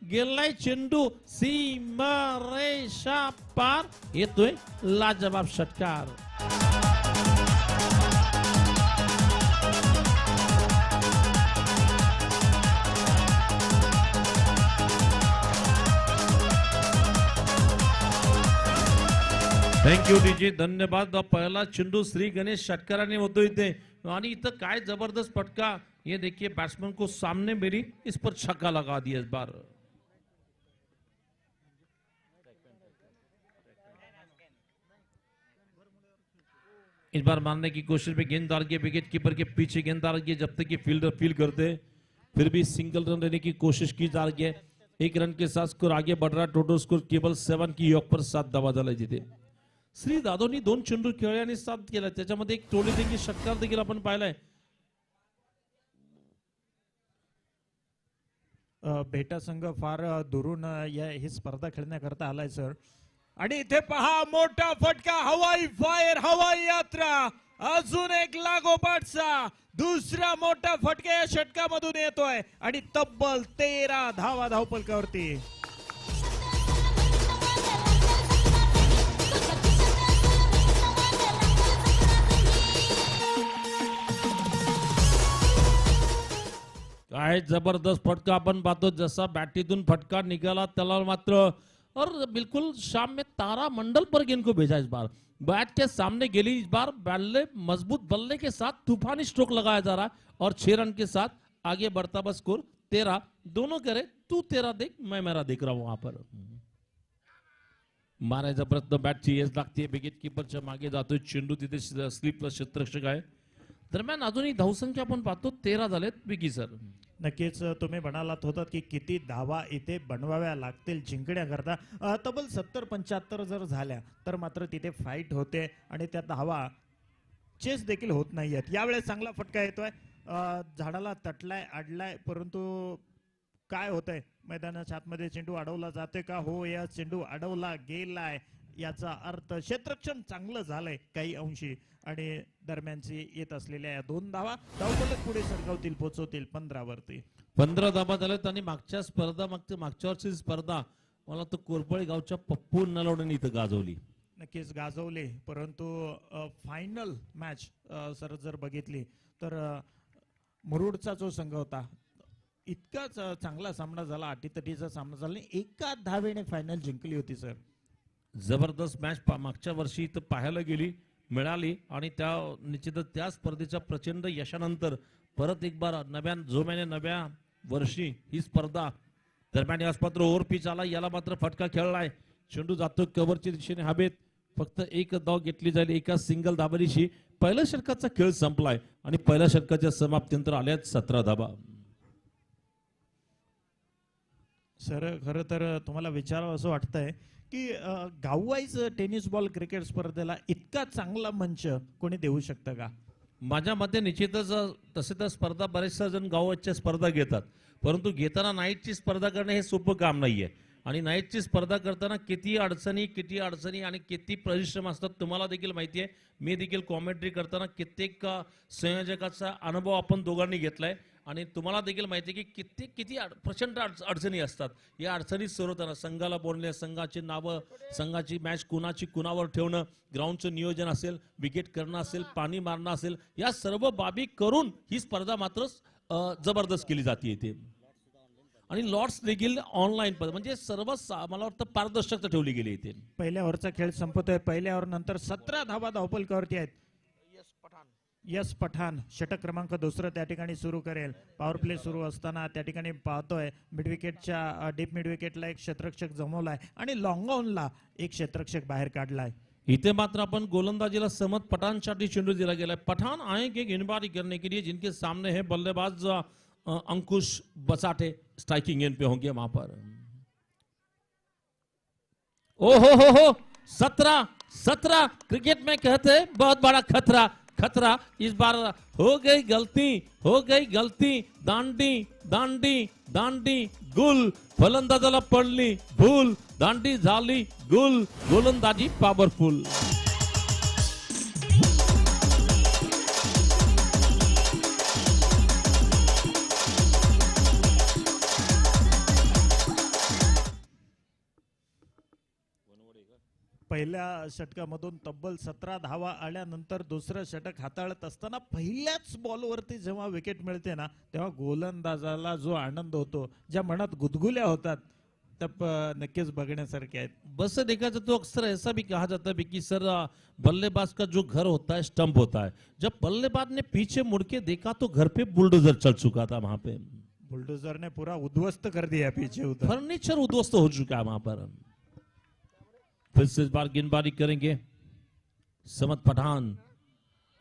गेलाय चेंडू सीमारेषा पार, येतोय लाजवाब षटकार. थँक्यू डीजे, धन्यवाद. पहिला चेंडू श्री गणेश षटकाराने होतो इथे आणि इथं काय जबरदस्त फटका. ये देखिए बैट्समैन को सामने मेरी, इस पर छक्का लगा दिया इस बार. इस बार मारने की कोशिश में गेंददार के विकेट कीपर के पीछे गेंददार की, जब तक कि फील्डर फील करते फिर भी सिंगल रन लेने की कोशिश की जा रही है. 1 रन के साथ स्कोर आगे बढ़ रहा है. टोटल स्कोर केवल 7 की योग पर 7 धावा झाला तिथे. श्री दादोनी 2 चेंडू खेळले आणि 7 केला. त्याच्यामध्ये एक टोली देखील षटकार देखील आपण पाहिलाय. भेटा संघ फार दुरून ही स्पर्धा खेळण्याकरता आलाय सर. आणि इथे पहा मोठा फटका, हवाई फायर, हवाई यात्रा. अजून एक लागोपाठचा दुसरा मोठा फटका या षटकामधून येतोय आणि तब्बल 13 धावा धावपलकावरती. काय जबरदस्त फटका आपण पाहतो. जसा बॅटीतून फटका निघाला त्याला मात्र और बिल्कुल शाम में तारा मंडल पर गेंद को भेजा. इस बार बैट के सामने गेली. इस बार बल्ले मजबूत बल्ले के साथ तूफानी स्ट्रोक लगाया जा रहा है और 6 रन के साथ आगे बढ़ता बस स्कोर 13. दोनों करे तू 13 देख मैं मेरा देख रहा हूं. वहां पर मारायचा प्रयत्न, बॅटची एज लागते. विकेट कीपरच्या मागे जातोय चेंडू. तिथे स्लिपला क्षेत्ररक्षक आहे. दरम्यान अजूनही धावसंख्या आपण पाहतो 13 झालेत. विकी सर, नक्कीच तुम्ही म्हणालात होतात की किती धावा इथे बनवाव्या लागतील जिंकण्याकरता. तब्बल 70-75 जर झाल्या तर मात्र तिथे फाईट होते आणि त्या धावा चेस देखील होत नाहीयेत. यावेळेस चांगला फटका येतोय. झाडाला तटलाय, अडलाय, परंतु काय होतंय मैदानाच्या आतमध्ये चेंडू अडवला जातोय का? हो, या चेंडू अडवला गेलाय. याचा अर्थ क्षेत्ररक्षण चांगलं झालंय काही अंशी आणि दरम्यानची येत असलेल्या या 2 धावा धावफलक पुढे सरकवतील, पोहोचवतील 15 वरती. 15 धावा झाल्यात. आणि मागच्या वर्षी स्पर्धा मला तो कोरपळी गावच्या पप्पू नलवडेने इथं गाजवली. नक्कीच गाजवले, परंतु फायनल मॅच सर जर बघितली तर मुरुडचा जो संघ होता इतकाच चांगला सामना झाला. अटीतटीचा सामना झाला. 1 धावेने फायनल जिंकली होती सर. जबरदस्त मॅच मागच्या वर्षी इथं पाहायला मिळाली आणि त्या निश्चितच त्या स्पर्धेच्या प्रचंड यशानंतर परत एक बार नव्या वर्षी ही स्पर्धा. दरम्यान यास मात्र ओव्हर पिच आला. याला मात्र फटका खेळलाय. चेंडू जातो कव्हरच्या दिशेने हवेत. फक्त 1 धाव घेतली जाईल एका सिंगल धाबेशी. पहिल्या षटकाचा खेळ संपलाय आणि पहिल्या षटकाच्या समाप्तीनंतर आल्यात 17 धाबा. सर खरं तर तुम्हाला विचारावं असं वाटतंय की गाववाईज टेनिस बॉल क्रिकेट स्पर्धेला इतका चांगला मंच कोणी देऊ शकतं का? माझ्या मते निश्चितच तसे तर स्पर्धा बरेचशा जण गावाच्या स्पर्धा घेतात, परंतु घेताना नाईटची स्पर्धा करणे हे सोपं काम नाहीये. आणि नाईटची स्पर्धा करताना किती अडचणी आणि किती परिश्रम असतात तुम्हाला देखील माहिती आहे. मी देखील कॉमेंट्री करताना कित्येक संयोजकाचा अनुभव आपण दोघांनी घेतलाय आणि तुम्हाला देखील माहिती आहे की किती प्रचंड अडचणी असतात. या अडचणी सोडवताना संघाला बोलणे, संघाची नावं, संघाची मॅच कुणाची कुणावर ठेवणं, ग्राउंडचं नियोजन असेल, विकेट करणं असेल, पाणी मारणं असेल, या सर्व बाबी करून ही स्पर्धा मात्र जबरदस्त केली जाते इथे. आणि लॉर्ड्स देखील ऑनलाईन म्हणजे सर्व मला वाटतं पारदर्शकता ठेवली गेली इथे. पहिल्या ओव्हरचा खेळ संपतोय. पहिल्या ओव्हर नंतर 17 धावा धावपलकावरती आहेत. यस पठाण षटक क्रमांक 2 त्या ठिकाणी सुरू करेल. पॉवर प्ले सुरू असताना त्या ठिकाणी पाहतोय मिड विकेटच्या डीप मिड विकेटला एक क्षेत्ररक्षक जमवलाय आणि लॉंग ऑनला एक क्षेत्ररक्षक बाहेर काढलाय. इथे मात्र आपण गोलंदाजीला समत पठाणसाठी चेंडू दिला गेलाय. पठाण आएंगे गेंदबाजी करने के लिए, जिनके सामने है बल्लेबाज अंकुश बसाटे. स्ट्राइकिंग एंड पे होंगे वहां पर. ओ हो 17 क्रिकेट में कहते हैं बहुत बड़ा खतरा. इस बार हो गई गलती. दांडी गुल. फलंदाजाला पडली भूल. दांडी झाली गुल. गोलंदाजी पॉवरफुल. पहिल्या षटकामधून तब्बल 17 धावा आल्यानंतर दुसरं षटक हाताळत असताना पहिल्याच बॉलवरती जेव्हा विकेट मिळते ना, तेव्हा गोलंदाजाला जो आनंद होतो, ज्या मनात गुदगुल्या होतात, त्या नक्कीच बघण्यासारख्या आहेत. बस देखा जाए तो अक्सर ऐसा भी कहा जाता है कि सर बल्लेबाज का जो घर होता है स्टंप होता है। जब बल्लेबाज ने पीछे मुड़ के देखा तो घर पे बुलडोजर चल चुका था वहां पे, बुलडोजर ने पूरा उद्ध्वस्त कर दिया पीछे उधर. फर्नीचर उद्ध्वस्त हो चुका है वहां पर। फिर से इस बार गेंदबाजी करेंगे समत पठान,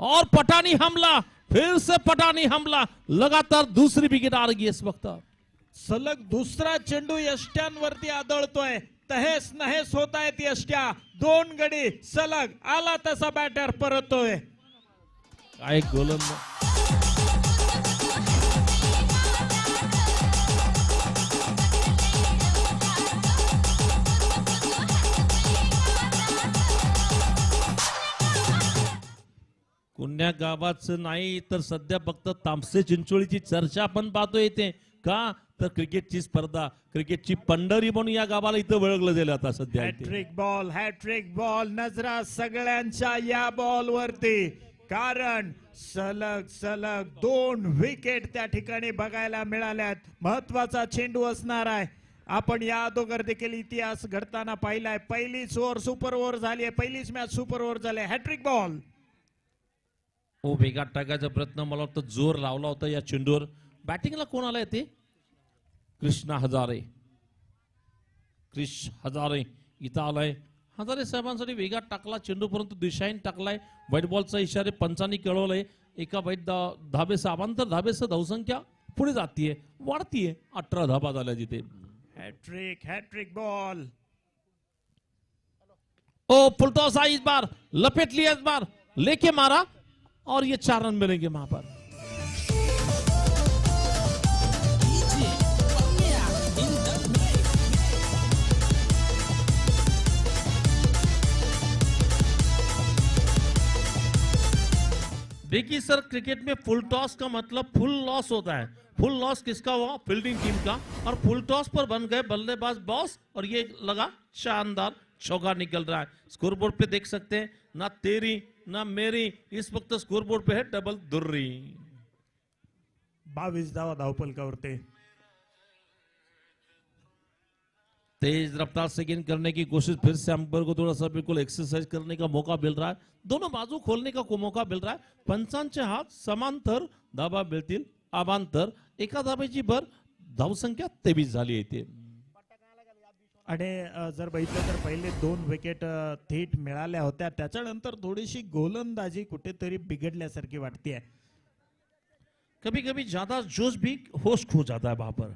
और पठानी हमला, फिर से पठानी हमला, लगातार दूसरी विकेट आ रही है इस वक्त। सलग दुसरा चेंडू यष्ट्यांवरती आदळतोय. तहेस नहेस होत आहेत यष्ट्या. 2 गडी सलग आला तसा बॅटर परतोय. काय गोलंदाज, पुण्या गावाचं नाही तर सध्या फक्त तामसे चिंचोळीची चर्चा आपण पाहतो येते का, तर क्रिकेटची स्पर्धा, क्रिकेटची पंढरी म्हणून या गावाला इथं ओळखलं गेलं आता सध्या इथे. हॅट्रिक बॉल नजरा सगळ्यांच्या या बॉल वरती, कारण सलग सलग 2 विकेट त्या ठिकाणी बघायला मिळाल्यात. महत्वाचा चेंडू असणार आहे. आपण या अगोदर देखील इतिहास घडताना पाहिलाय. पहिलीच ओव्हर सुपर ओव्हर झाली आहे, पहिलीच मॅच सुपर ओव्हर झाली. Hat trick ball. ओ वेगात टाकायचा प्रयत्न, मला वाटतं जोर लावला होता या चेंडूवर. बॅटिंगला कोण आलाय ते, कृष्णा हजारे. क्रिश हजारे इथं आलाय. हजारे साहेबांसाठी वेगात टाकला चेंडू, परंतु दिशाहीन टाकलाय. व्हाईट बॉलचा इशारे पंचांनी कळवलंय. एका वाईट धाबेसह अवांतर धाबेसह धावसंख्या पुढे जातीये, वाढतीये. 18 धाबा झाल्या जिथे. Hat trick ball. ओ फुलटॉस आई इस बार, लपेट लिया इस बार, लेके मारा और ये 4 रन मिलेंगे वहां पर. देखिए सर, क्रिकेट में फुल टॉस का मतलब फुल लॉस होता है. फुल लॉस किसका हुआ, फील्डिंग टीम का, और फुल टॉस पर बन गए बल्लेबाज बॉस, और ये लगा शानदार चौका निकल रहा है. स्कोरबोर्ड पे देख सकते हैं, ना तेरी ना मेरी, इस वक्त स्कोरबोर्ड पे है डबल दुर्री. 22 धावा धावपलकावरती. तेज रफ्तार से गेंद करने की कोशिश, फिर से अंपायर को थोड़ा सा बिल्कुल एक्सरसाइज करने का मौका मिल रहा है. दोनों बाजू खोलने का मौका मिल रहा है. पंचांचे हात समांतर धाबा मिळतील, अवांतर एका धाब्याची भर. धावसंख्या 23 झाली आहे. आणि जर बघितलं तर पहिले 2 विकेट थेट मिळाल्या होत्या. त्याच्यानंतर थोडीशी गोलंदाजी कुठेतरी बिघडल्यासारखी वाटते. कभी कभी ज्यादा जोश भी होश खो जाता है वहां पर.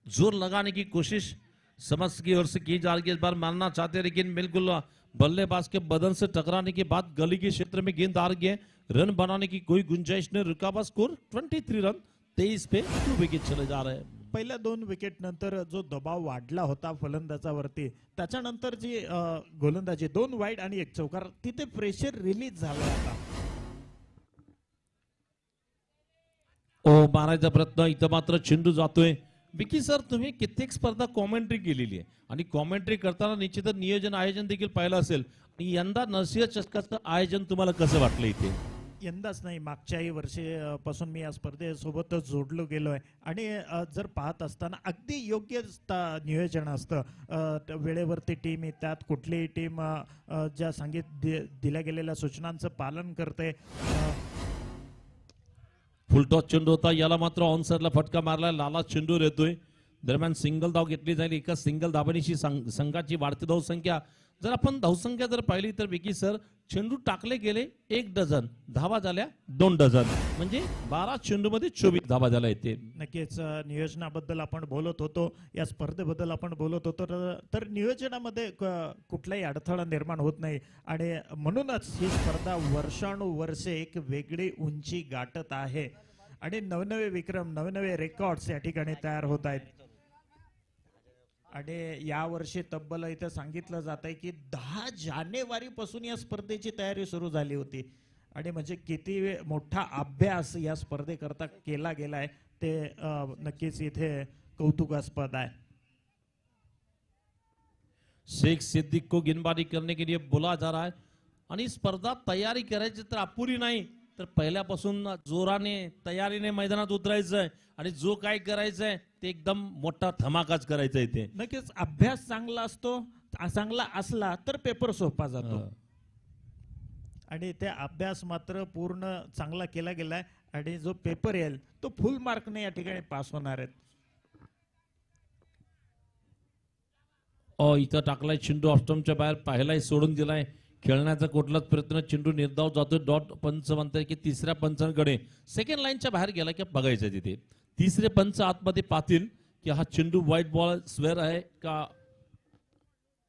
जोर लगाने की कोशिश समझ की ओर से की जा रही है. इस बार मारना चाहते हैं लेकिन बिल्कुल बल्लेबाज के बदन से टकराने के बाद गली के क्षेत्र में गेंद आ गई है. रन बनाने की कोई गुंजाइश नहीं. रुकावा स्कोर 23 रन, 23 पे 2 विकेट चले जा रहे हैं. पहिल्या 2 विकेट नंतर जो दबाव वाढला होता फलंदाजावरती, त्याच्यानंतर जी गोलंदाजी 2 वाईड आणि 1 चौकार, तिथे प्रेशर रिलीज झाला होता. ओ मारायचा प्रयत्न, इथं मात्र चेंडू जातोय. विकी सर, तुम्ही कित्येक स्पर्धा कॉमेंट्री केलेली आहे आणि कॉमेंट्री करताना निश्चितच नियोजन आयोजन देखील पाहिलं असेल. आणि यंदा नरसिंह चषकाचं आयोजन तुम्हाला कसं वाटलं इथे? यंदाच नाही, मागच्याही वर्षीपासून मी या स्पर्धेसोबतच जोडलो गेलोय. आणि जर पाहत असताना अगदी योग्य नियोजन असतं. वेळेवरती टीम येतात, कुठलीही टीम ज्या दिल्या गेलेल्या सूचनांचं पालन करते. फुलटॉस चेंडू होता, याला मात्र ऑन साइडला फटका मारला. लाला चेंडूवर येतोय. दरम्यान सिंगल धाव घेतली जाईल. एका सिंगल धावणीची संघाची वाढती धावसंख्या. जर आपण धावसंख्या जर पाहिली तर विकी सर, चेंडू टाकले गेले 1 डझन, धावा झाल्या 2 डझन, म्हणजे 12 चेंडूमध्ये 24 धावा झाल्या येते. नक्कीच नियोजनाबद्दल आपण बोलत होतो, या स्पर्धेबद्दल आपण बोलत होतो. तर नियोजनामध्ये कुठलाही अडथळा निर्माण होत नाही. आणि म्हणूनच ही स्पर्धा वर्षानुवर्षे एक वेगळी उंची गाठत आहे. आणि नवनवे विक्रम, नवनवे रेकॉर्ड्स या ठिकाणी तयार होत आहेत. आणि यावर्षी तब्बल इथं सांगितलं जात आहे की 10 जानेवारी पासून या स्पर्धेची तयारी सुरू झाली होती. आणि म्हणजे किती मोठा अभ्यास या स्पर्धेकरता केला गेलाय ते नक्कीच इथे कौतुकास्पद आहे. शेख सिद्दीक को गेंदबाजी करने के लिए बोला जा रहा है आणि स्पर्धा तयारी करायची तर अपुरी नाही तर पहिल्यापासून जोराने तयारीने मैदानात उतरायचं आहे आणि जो काय करायचं आहे ते एकदम मोठा धमाकाच करायचा आहे ते. नक्कीच अभ्यास चांगला असतो, चांगला असला तर पेपर सोपा जातो. आणि ते अभ्यास मात्र पूर्ण चांगला केला गेलाय आणि जो पेपर येईल तो फुल मार्कने या ठिकाणी पास होणार आहेत. इथं टाकलाय चेंडू ऑफस्टंपच्या बाहेर, पाहिलाय सोडून दिलाय. खेळण्याचा कुठलाच प्रयत्न, चेंडू निर्धाव जातो. डॉट पंच म्हणताय की तिसऱ्या पंचांकडे सेकंड लाईनच्या बाहेर गेला की बघायचं तिथे. तिसरे पंच आतमध्ये पाहतील की हा चेंडू व्हाईट बॉल स्वेअर आहे का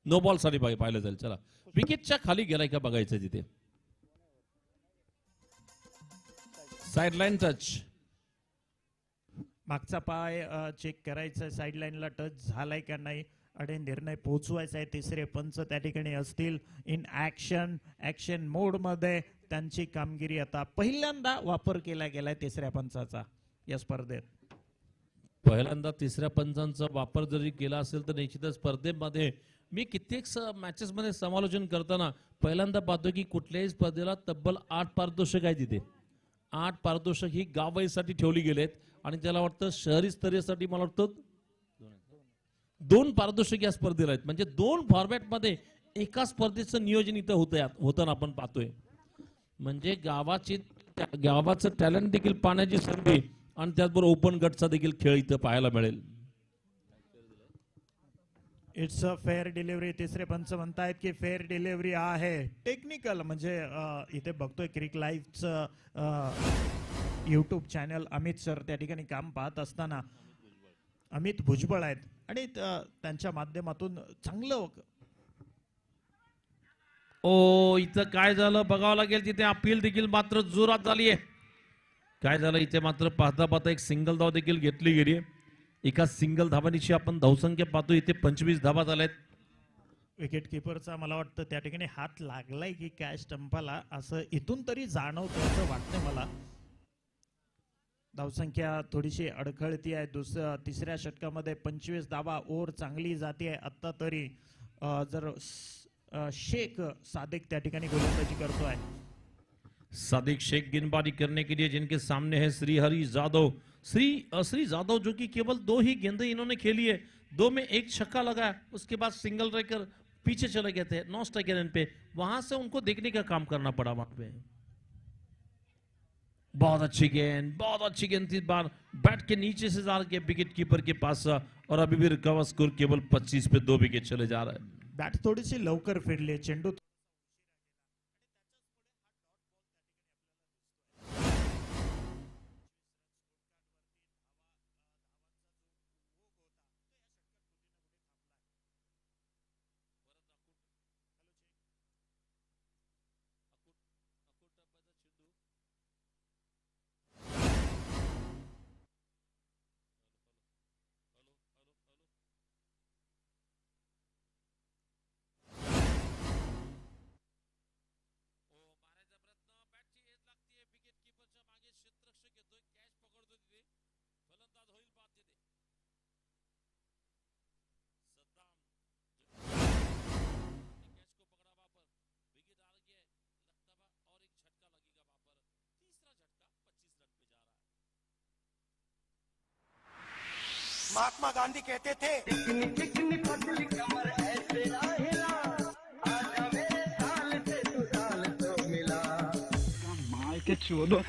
नो बॉल साठी पाहिलं जाईल. चला विकेटच्या खाली गेलाय का बघायचं तिथे. साइड लाईन टच, मागचा पाय चेक करायचा, साइड लाईनला टच झालाय का नाही आणि निर्णय पोहोचवायचा आहे. तिसरे पंच त्या ठिकाणी असतील इन ऍक्शन मोड मध्ये. त्यांची कामगिरी आता पहिल्यांदा वापर केला गेलाय तिसऱ्या पंचाचा या स्पर्धेत. पहिल्यांदा तिसऱ्या पंचांचा वापर जरी केला असेल तर निश्चितच स्पर्धेमध्ये मी कित्येक मॅचेस मध्ये समालोचन करताना पहिल्यांदा पाहतो की कुठल्याही स्पर्धेला तब्बल 8 पारितोषिक आहे तिथे. 8 पारितोषिक ही गाववाईसाठी ठेवली गेलेत आणि त्याला वाटतं शहरी स्तरीयसाठी मला वाटतं 2 पारितोषिक या स्पर्धेला आहेत. म्हणजे 2 फॉर्मॅट मध्ये एका स्पर्धेचं नियोजन इथं होताना आपण पाहतोय. म्हणजे गावाचं टॅलेंट देखील पाहण्याची संधी आणि त्याचबरोबर ओपन गटचा देखील खेळ इथं पाहायला मिळेल. It's a fair delivery. तिसरे पंच म्हणतायत की फेअर डिलिव्हरी आहे. टेक्निकल म्हणजे इथे बघतोय क्रिक लाईव्हचं युट्यूब चॅनल अमित सर त्या ठिकाणी काम पाहत असताना अमित भुजबळ आहेत आणि त्यांच्या माध्यमातून चांगलं इथं काय झालं बघावं लागेल. तिथे अपील देखील मात्र जोरात झाली आहे. काय झालं इथे मात्र पाहता पाहता एक सिंगल धाव देखील घेतली गेली. एका सिंगल धावांची आपण धावसंख्या पाहतो इथे 25 धावा झाल्यात. विकेट किपरचा मला वाटतं त्या ठिकाणी हात लागलाय की काय स्टंपाला असं इथून तरी जाणवतं असं वाटतं मला. धावसंख्या थोडीशी अडखळती आहे. तिसऱ्या षटकामध्ये 25 धावा ओव्हर चांगली जाते आता तरी. जर शेख सादिक त्या ठिकाणी गोलंदाजी करतोय. सादिक शेख गेंदबाजी करने के लिए जिनके सामने है श्रीहरि जादव. श्री जादव जो कि केवल 2 ही गेंदें इन्होंने खेली है. 2 में 1 छक्का लगा, उसके बाद सिंगल रहकर पीछे चले गए थे 9 स्ट्राइक रेट पे. वहां से उनको देखने का काम करना पड़ा वहां पे. बहुत अच्छी गेंद थी. बार बैट के नीचे से जा के विकेट कीपर के पास और अभी भी रिकवर स्कोर केवल 25 पे 2 विकेट चले जा रहा है. बॅट थोडीशी लवकर फिरली, चेंडू महात्मा गांधी कहते थे चिकनी पतली कमर ऐसे ना हिला, आजा मेरे ताल से तू ताल तो मिला मार के चोदो.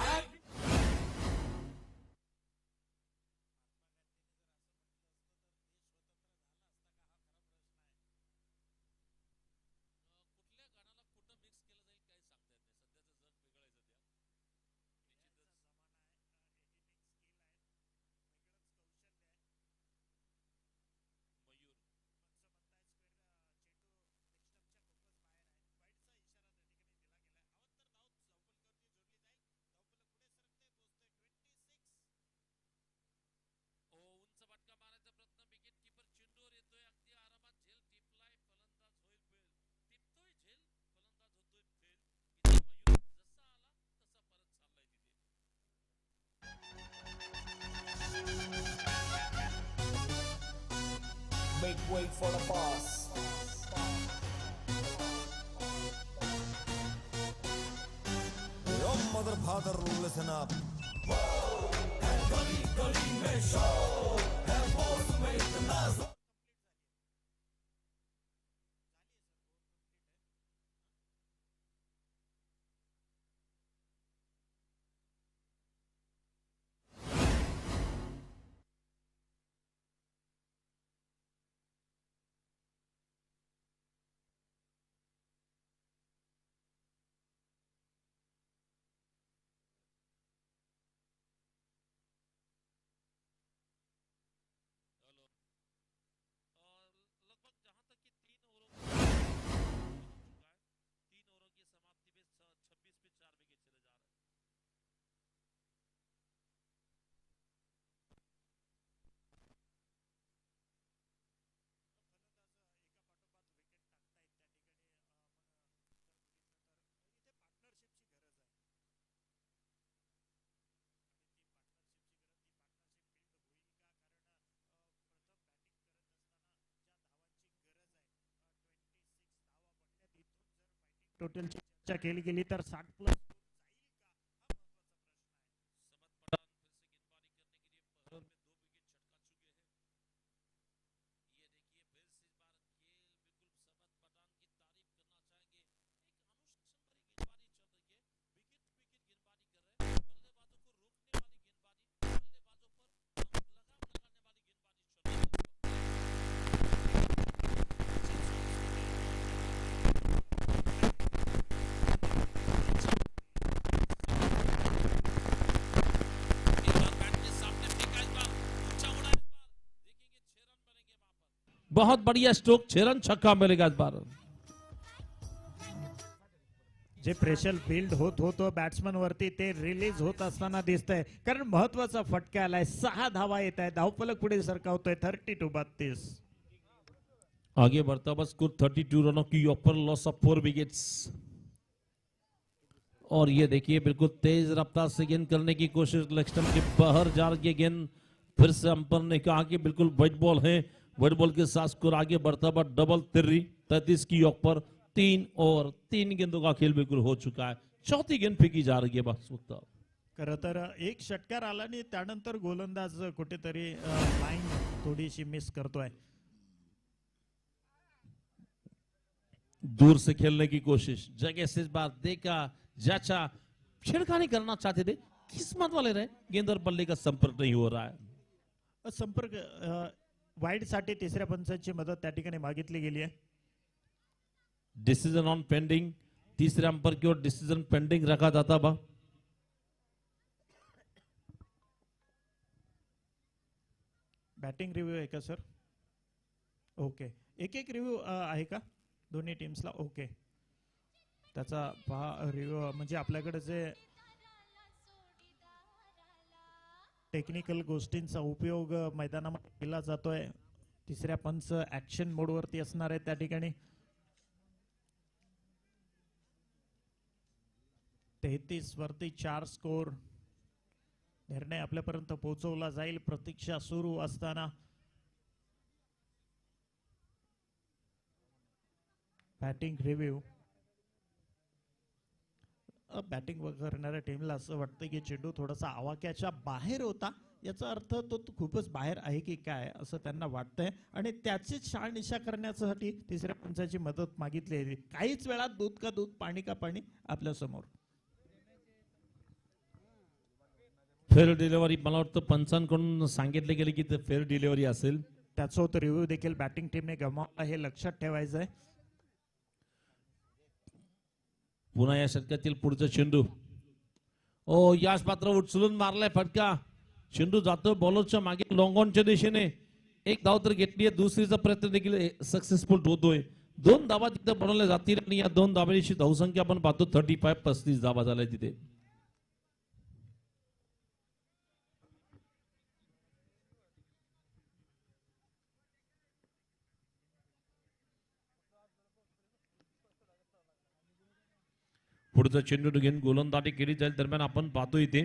Make way for the boss. mother, father, listen up. लगभग जहां तक कि 3 ओवरों की समाप्ति में 26 पे 4 विकेट चले जा रहे हैं। टोटल चर्चा केली गेली तर 60 प्लस बहुत बढ़िया स्ट्रोक, 6 रन छक्का मिलेगा इस बार। जे प्रेशर बिल्ड होत होतं बॅट्समन वरती ते रिलीज होत असताना दिसतंय, कारण महत्वाचा फटका आलाय, 6 धावा येत आहे, धावफलक पुढे सरकावतोय 32-32। आगे बढ़ता हुआ स्कोर 32 रनों की ऊपर, लॉस ऑफ 4 विकेट्स। और ये देखिए बिल्कुल तेज रफ्तार से गेंद करने की कोशिश, लेग स्टंप के बाहर जा रही है गेंद। फिर से अंपायर ने कहा कि बिल्कुल वाइट बॉल है, वाइट बॉल के साथ स्कोर आगे बढ़ता हुआ डबल 33 की ऊपर 3 और 3 गेंदों का खेल बिल्कुल हो चुका है। चौथी गेंद फेंकी जा रही है बस वक्त। खरं तर एक षटकार आला आणि त्यानंतर गोलंदाज कुठेतरी लाईन थोडीशी मिस करतोय। दूर से खेलने की कोशिश, जगह से इस बार देखा, जाचा, छेड़खानी करना चाहते थे, किस्मत वाले रहे, गेंद और बल्ले का संपर्क नहीं हो रहा है। संपर्क वाईड साठी तिसऱ्या पंचाची मदत त्या ठिकाणी मागितली गेली आहे। डिसीजन ऑन पेंडिंग, तीसरे अंपायर की ओर डिसीजन पेंडिंग रखा जाता बा। बॅटिंग रिव्ह्यू आहे का सर? ओके, एक एक रिव्ह्यू आहे का दोन्ही टीम्सला? ओके, त्याचा पहा रिव्ह्यू, म्हणजे आपल्याकडे जे टेक्निकल गोष्टींचा उपयोग मैदानामध्ये केला जातोय, तिसऱ्या पंच ऍक्शन मोड वरती असणार आहे त्या ठिकाणी। 33 वरती 4 स्कोर, निर्णय आपल्यापर्यंत पोहोचवला जाईल प्रतीक्षा सुरू असताना। बॅटिंग रिव्ह्यू, बॅटिंग करणाऱ्या टीमला असं वाटतं की चेंडू थोडासा आवाक्याच्या बाहेर होता, याचा अर्थ तो खूपच बाहेर आहे की काय असं त्यांना वाटतंय, आणि त्याचीच शहानिशा करण्यासाठी तिसऱ्या पंचाची मदत मागितली आहे। काहीच वेळात दूध का दूध, पाणी का पाणी आपल्या समोर। फेअर डिलिव्हरी, मला वाटतं पंचांकडून सांगितले गेले की ते फेअर डिलिव्हरी असेल। त्याचा होतं रिव्ह्यू देखील बॅटिंग टीमने गमावला, हे लक्षात ठेवायचं आहे। पुन्हा या षटकातील पुढचा चेंडू, ओ याश पात्र उचलून मारलाय फटका, चेंडू जातो बॉलरच्या मागे लॉंग ऑनच्या दिशेने। एक धाव तर घेतली आहे, दुसरीचा प्रयत्न देखील सक्सेसफुल होतोय। 2 धावा तिथे बनवल्या जातील आणि या 2 धावांची धावसंख्या आपण पाहतो 35 धावा झाल्या तिथे। पुढचा चेंडू घेऊन गोलंदाजी केली जाईल, दरम्यान आपण पाहतो इथे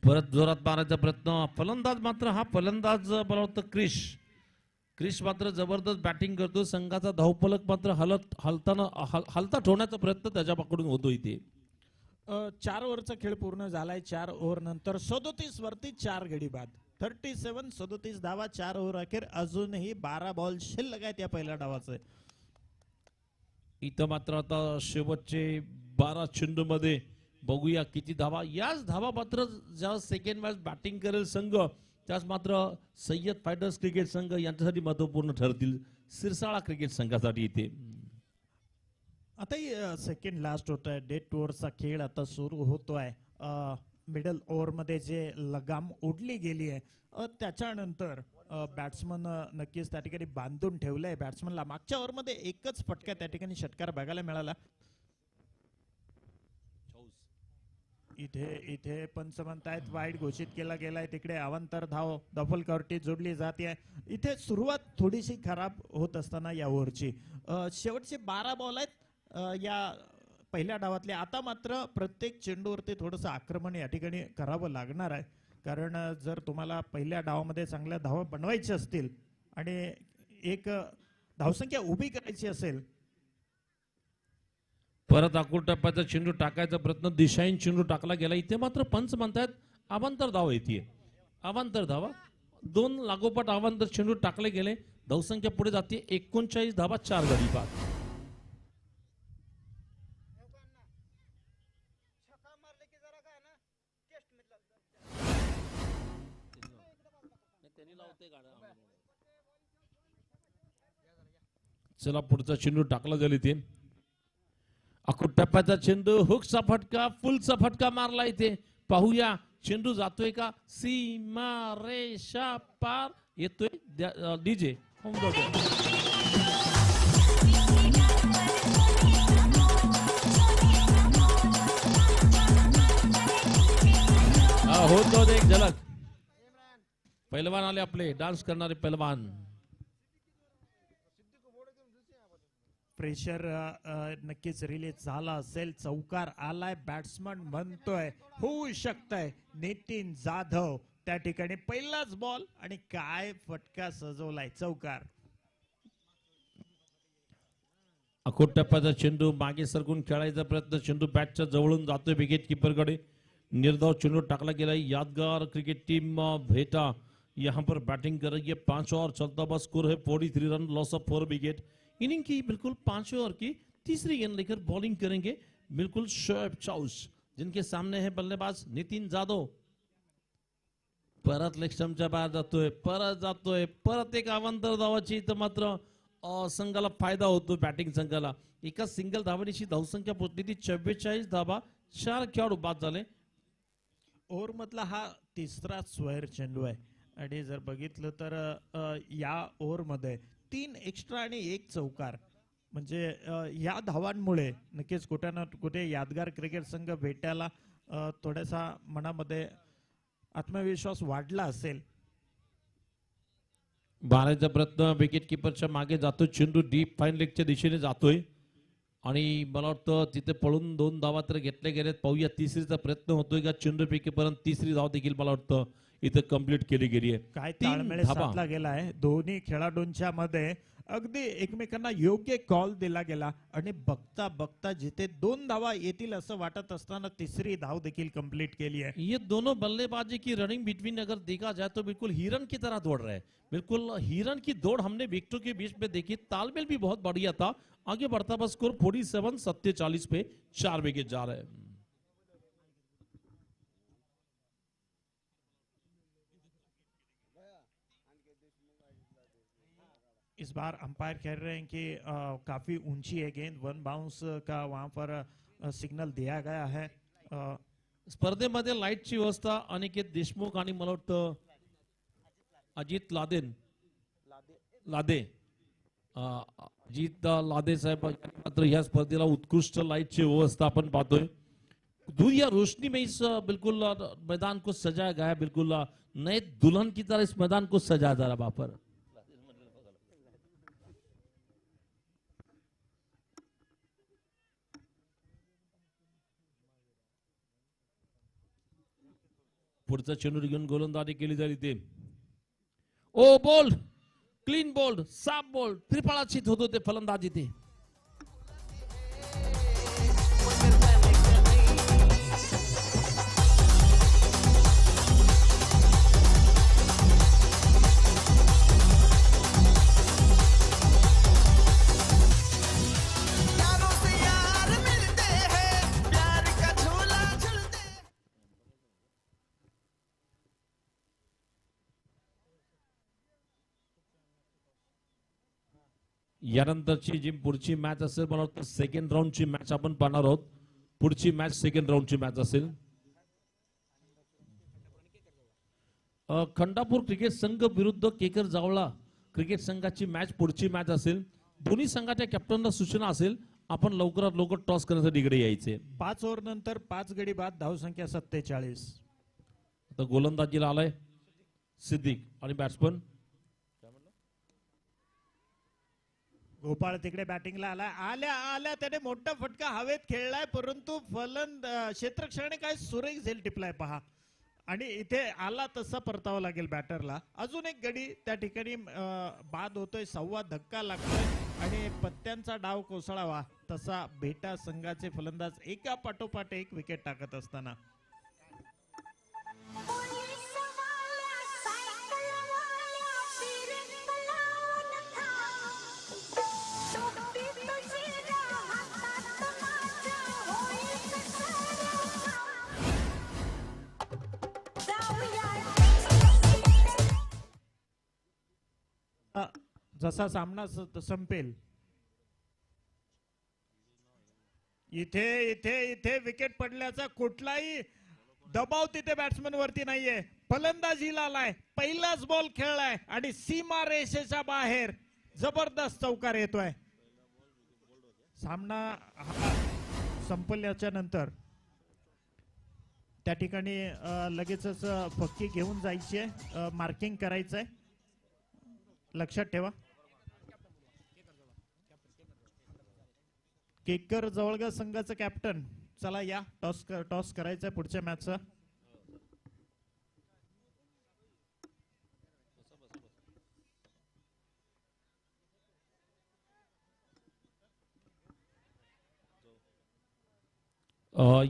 परत जोरात मारायचा प्रयत्न, फलंदाज मात्र हा फलंदाज मला वाटतं क्रिश मात्र जबरदस्त बॅटिंग करतो. संघाचा धावफलक मात्र हलता ठेवण्याचा प्रयत्न त्याच्याकडून होतो इथे. 4 ओव्हरचा खेळ पूर्ण झालाय. 4 ओव्हर नंतर 37 वरती 4 गडी बाद. 37 धावा 4 ओव्हर अखेर. अजूनही 12 बॉल शिल्लक आहेत या पहिल्या डावाचे. इथं मात्र आता शेवटचे 12 चेंडू मध्ये बघूया किती धावा. याच धावा मात्र ज्या सेकंड मॅच बॅटिंग करेल संघ त्यास मात्र सय्यद फायटर्स क्रिकेट संघ यांच्यासाठी महत्वपूर्ण ठरतील. सिरसाळा क्रिकेट संघासाठी इथे आता सेकंड लास्ट होत आहे. डेथ ओव्हरचा खेळ आता सुरू होतोय. मिडल ओव्हर मध्ये जे लगाम ओढली गेली आहे त्याच्यानंतर बॅट्समन नक्कीच त्या ठिकाणी बांधून ठेवलंय बॅट्समनला. मागच्या ओव्हर मध्ये एकच फटका त्या ठिकाणी षटकार बघायला मिळाला. इथे पंच म्हणतायत वाईट घोषित केला गेलाय. तिकडे अवांतर धाव दफलकावरती जोडली जाते. इथे सुरुवात थोडीशी खराब होत असताना या ओव्हरची शेवटचे 12 बॉल आहेत या पहिल्या डावातले. आता मात्र प्रत्येक चेंडूवरती थोडंसं आक्रमण या ठिकाणी करावं लागणार आहे. कारण जर तुम्हाला पहिल्या डावामध्ये चांगल्या धावा बनवायच्या असतील आणि एक धावसंख्या उभी करायची असेल. परत अकोट टप्प्याचा चेंडू टाकायचा प्रयत्न दिशाहीन चेंडू टाकला गेला. इथे मात्र पंच म्हणतायत अवांतर धावा येते. अवांतर धावा 2 लागोपाठ अवांतर चेंडू टाकले गेले. धावसंख्या पुढे जाते 39 धावा 4 गडी बाद. चला पुढचा चेंडू टाकला जाईल इथे. अकोट टप्प्याचा चेंडू हुकचा फटका फुलचा फटका मारला इथे. पाहूया चेंडू जातोय का सीमा रेषा पार येतोय. डीजे होऊन जातोय. होतो एक झलक. पैलवान आले आपले डान्स करणारे पैलवान. प्रेशर नक्कीच रिलीज झाला असेल. चौकार आलाय. बॅट्समन म्हणतोय होऊ शकतंय. नितीन जाधव त्या ठिकाणी पहिलाच बॉल आणि काय फटका सजवलाय. चौकार. अकोट टप्प्याचा चेंडू मागे सरकून खेळायचा प्रयत्न. चेंडू बॅटच्या जवळून जातोय विकेट कीपरकडे. निर्धाव चेंडू टाकला गेला. यादगार क्रिकेट टीम भेटा यहाँ पर बैटिंग कर रही है. 5 ओवर चलता हुआ स्कोर है 43 run, loss of 4 wicket. Inning की बिल्कुल 5 ओवर की तीसरी गेंद लेकर बॉलिंग करेंगे बिल्कुल शोएब चाउस, जिनके सामने है बल्लेबाज नितीन जाधव. परत लेग स्टंपच्या बाहेर जातोय. परत एक अवांतर धावाची इथं मात्र संघाला फायदा होतो. बॅटिंग संघाला एका सिंगल धावणीची धावसंख्या पोहोचली ती 44 धावा. 4 खेळाडू बाद झाले. ओव्हर मधला हा तिसरा स्क्वेअर चेंडू आहे आणि जर बघितलं तर या ओव्हर मध्ये 3 एक्स्ट्रा आणि 1 चौकार. म्हणजे या धावांमुळे नक्कीच कुठे ना कुठे यादगार क्रिकेट संघ भेटायला थोडासा मनामध्ये आत्मविश्वास वाढला असेल. बारायचा प्रयत्न विकेट किपरच्या मागे जातो. चेंडू डीप फाईन लेगच्या दिशेने जातोय आणि मला वाटतं तिथे पळून 2 धावा तर घेतले गेलेत. पाहूया तिसरीचा प्रयत्न होतोय का चेंडू फेकीपर्यंत. तिसरी धाव देखील मला वाटतं इथे कंप्लीट केली गेली आहे. काय ताळमेळ साधला गेलाय दोन्ही खेळाडूंच्या मध्ये. अगदी एकमेकांना योग्य कॉल दिला गेला आणि बघता बघता जिथे 2 धावा येतील असं वाटत असताना तिसरी धाव देखील कंप्लीट केली है. ये दोनों बल्लेबाजी की रनिंग बिटवीन अगर देखा जाए तो बिल्कुल हिरन की तरह दौड़ रहे हैं. बिल्कुल हिरन की दौड़ हमने विकेटों के बीच में देखी. तालमेल भी बहुत बढ़िया था. आगे बढ़ता हुआ स्कोर 47 पे 4 विकेट जा रहे हैं. इस बार अंपायर कह रहे हैं कि काफी ऊंची है गेंद. 1 बाउंस का वहां पर सिग्नल दिया गया है. स्पर्धेमध्ये लाईटची व्यवस्था अनिकेत देशमुख आणि मला वाटतं अजित लादे अजित लादे साहेब मात्र या स्पर्धेला उत्कृष्ट लाईटची व्यवस्था आपण पाहतोय. दूर या रोशनी में इस बिल्कुल मैदान को सजाया गया है. बिल्कुल नए दुल्हन की तरह इस मैदान को सजाया जा रहा है वहां पर. पुढचा चेंडू घेऊन गोलंदाजी केली जाईल इथे. ओ बॉल क्लीन बोल्ड, साफ बोल्ड, त्रिफळाचीत होतो ते फलंदाज इथे. यारों से यार मिलते हैं, प्यार का झूला झूलते हैं. यानंतरची जी पुढची मॅच असेल मला वाटतं सेकंड राऊंडची मॅच आपण पाहणार आहोत. पुढची मॅच सेकंड राऊंडची मॅच असेल. खंडापूर क्रिकेट संघ विरुद्ध केकर जावळा क्रिकेट संघाची मॅच पुढची मॅच असेल. दोन्ही संघाच्या कॅप्टनला सूचना असेल आपण लवकरात लवकर टॉस करण्यासाठी इकडे यायचे. 5 ओव्हर नंतर 5 गडी बाद, धावसंख्या 47. आता गोलंदाजीला आलाय सिद्दीक आणि बॅट्समन गोपाळ तिकडे बॅटिंगला आल्या त्याने मोठा फटका हवेत खेळलाय, परंतु क्षेत्ररक्षणाने काय सुरेख झेल टिपलाय पहा. आणि इथे आला तसा परतावा लागेल बॅटरला. अजून एक गडी त्या ठिकाणी बाद होतोय, 1.25 धक्का लागतोय आणि पत्त्यांचा डाव कोसळावा तसा बेटा संघाचे फलंदाज एका पाठोपाठ एक विकेट टाकत असताना. जसा सामना संपेल इथे इथे इथे विकेट पडल्याचा कुठलाही दबाव तिथे बॅट्समन वरती नाहीये. फलंदाजीला आलाय, पहिलाच बॉल खेळलाय आणि सीमा रेषेच्या बाहेर जबरदस्त चौकार येतोय. सामना संपल्याच्या नंतर त्या ठिकाणी लगेचच फक्की घेऊन जायची आहे, मार्किंग करायचंय. लक्षात ठेवा केकर जवळगा संघाचं कॅप्टन. चला या टॉस करायचंय पुढच्या मॅचचा.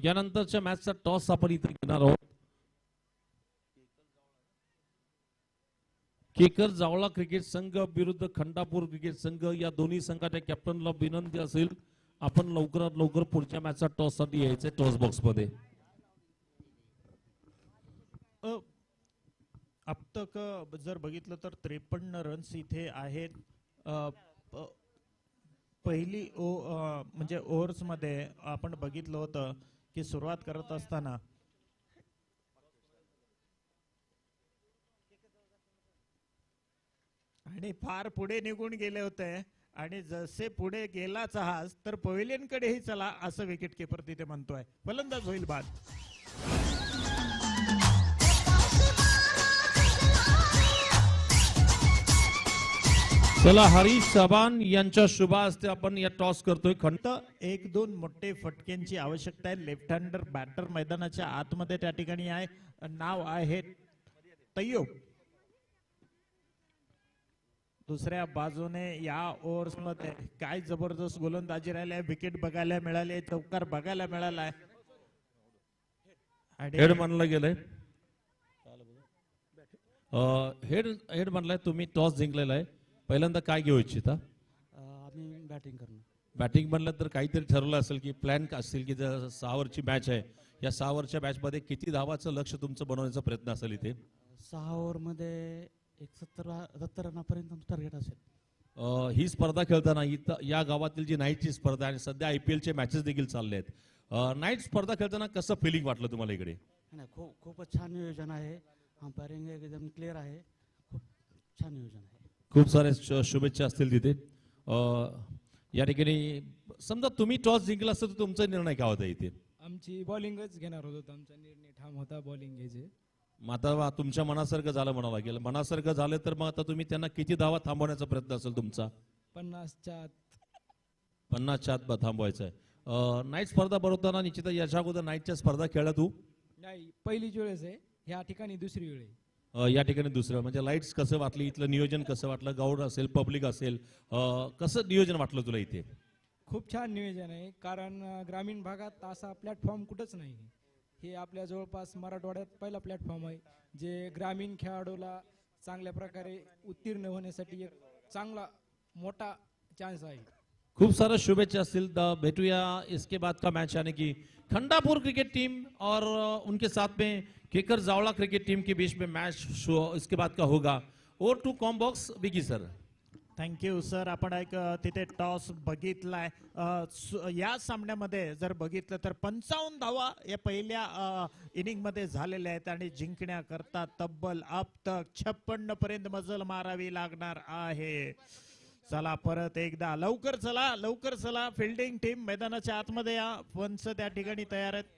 यानंतरच्या मॅचचा टॉस आपण इथे घेणार आहोत. केकर जावळा क्रिकेट संघ विरुद्ध खंडापूर क्रिकेट संघ या दोन्ही संघाच्या कॅप्टनला विनंती असेल आपण लवकरात लवकर पुढच्या मॅचचा टॉस साठी यायचे टॉस बॉक्स मध्ये. अब तक जर बघितलं तर 53 रन्स इथे आहेत. पहिली म्हणजे ओव्हर्स मध्ये आपण बघितलं होतं की सुरुवात करत असताना आणि फार पुढे निघून गेले होते आणि जसे पुढे गेलाच आहात तर पवेलियन कडेही चला असं विकेट किपर तिथे म्हणतोय. फलंदाज होईल बाद. चला हरीश चव्हाण यांच्या शुभ हस्ते आपण या टॉस करतोय. खंड 1-2 मोठे फटक्यांची आवश्यकता आहे. लेफ्ट हँडर बॅटर मैदानाच्या आतमध्ये त्या ठिकाणी आहे. नाव आहे तय्यूब. दुसऱ्या बाजूने या ओव्हर्स मध्ये काय जबरदस्त गोलंदाजी राहिली आहे. विकेट बघायला मिळाले, चौकार बघायला मिळालाय. हेड मानलं गेलंय. हेड मानलाय. तुम्ही टॉस जिंकलेला आहे. पहिल्यांदा काय घेऊ इच्छिता? आम्ही बॅटिंग करणार. बॅटिंग म्हणलं तर काहीतरी ठरवलं असेल की प्लॅन असेल की जर 6 ओव्हरची मॅच आहे या 6 ओव्हरच्या मॅच मध्ये किती धावाचं लक्ष तुमचं बनवण्याचा प्रयत्न असेल इथे? 6 ओव्हरमध्ये 70 रनापर्यंत टार्गेट असेल. ही स्पर्धा खेळताना या गावातील जी नाईटची स्पर्धा आणि सध्या IPL चे मॅचेस देखील चालले आहेत. नाईट स्पर्धा खेळताना कसं फिलिंग वाटलं तुम्हाला इकडे? नाही, खूपच छान नियोजन आहे. अंपायरिंग एकदम क्लिअर आहे. खूप छान नियोजन आहे. खूप सारे शुभेच्छा असतील तिथे. या ठिकाणी समजा तुम्ही टॉस जिंकला असता तर तुमचा निर्णय काय होता इथे? आमची बॉलिंगच घेणार होतो. आमचा निर्णय ठाम होता बॉलिंग घ्यायचे. मग आता तुमच्या मनासारखं झालं म्हणावं लागेल. मनासारखं झालं तर मग आता तुम्ही त्यांना किती धावा थांबवण्याचा प्रयत्न असेल तुमचा? 50च्या आत. 50च्या आत थांबवायचा आहे. नाईट स्पर्धा भरवताना निश्चित याच्या अगोदर नाईटच्या स्पर्धा खेळला तू? नाही, पहिलीच वेळेस आहे. ह्या ठिकाणी दुसरी वेळ आहे. या ठिकाणी दुसरं म्हणजे लाईट्स कसं वाटली, इथलं नियोजन कसं वाटलं, गाऊड असेल, पब्लिक असेल, कसं नियोजन वाटलं तुला इथे? खूप छान नियोजन आहे, कारण ग्रामीण भागात असा प्लॅटफॉर्म कुठंच नाही. हे आपल्या जवळपास मराठवाड्यात पहिला प्लॅटफॉर्म आहे, जे ग्रामीण खेळाडूला चांगल्या प्रकारे उत्तीर्ण होण्यासाठी एक चांगला मोठा चान्स आहे. खूप सारा शुभेच्छा असतील. भेटूया इसके बाद का मैच यानी कि खंडापुर क्रिकेट टीम और उनके साथ में केकर जावड़ा क्रिकेट टीम के बीच में मैच इसके बाद का होगा. और टू कॉम बॉक्स बिगी सर. Thank you sir. आपण एक तिथे टॉस बघितलाय. या सामन्यामध्ये जर बघितलं तर 55 धावा या पहिल्या इनिंग मध्ये झालेल्या आहेत आणि जिंकण्याकरता तब्बल अब तक 56 पर्यंत मजल मारावी लागणार आहे. चला परत एकदा लवकर चला फिल्डिंग टीम मैदानाच्या आतमध्ये या. पंच त्या ठिकाणी तयार आहेत.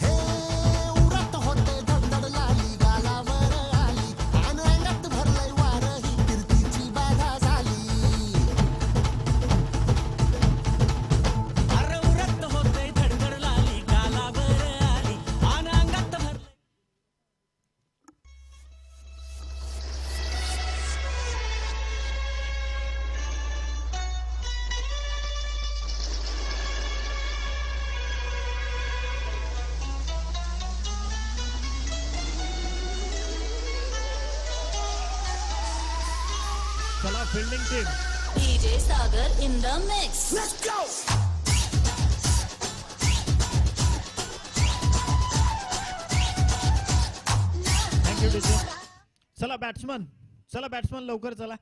हे उरत होते धडधड लाली गालावर आली आणि अंगात भरलंय वार ही कीर्तीची बाधा झाली. अरे उरत होते धडधड लाली गालावर आली आणि अंगात भरले. चला fielding team. DJ Sagar in the mix. Let's go. Thank you DJ. चला बॅट्समन लवकर चला.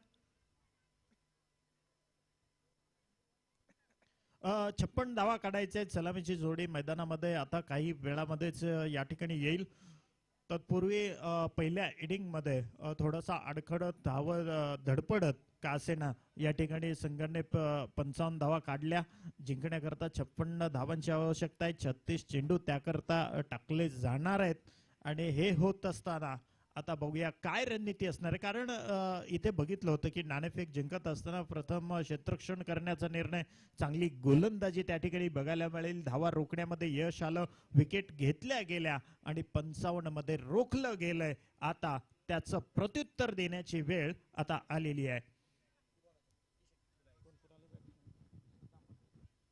56 धावा काढायचे. सलामीची जोडी मैदानामध्ये आता काही वेळामध्येच या ठिकाणी येईल. तत्पूर्वी पहिल्या इनिंग मध्ये थोडासा अडखडत धावत धडपडत का असेना या ठिकाणी संघाने 55 धावा काढल्या. जिंकण्याकरता 56 धावांची आवश्यकता आहे. 36 चेंडू त्याकरता टाकले जाणार आहेत आणि हे होत असताना आता बघूया काय रणनीती असणार आहे. कारण इथे बघितलं होतं की नाणेफेक जिंकत असताना प्रथम क्षेत्ररक्षण करण्याचा निर्णय, चांगली गोलंदाजी त्या ठिकाणी बघायला मिळेल. धावा रोखण्यामध्ये यश आलं, विकेट घेतल्या गेल्या आणि 55 मध्ये रोखलं गेलंय. आता त्याचं प्रत्युत्तर देण्याची वेळ आता आलेली आहे.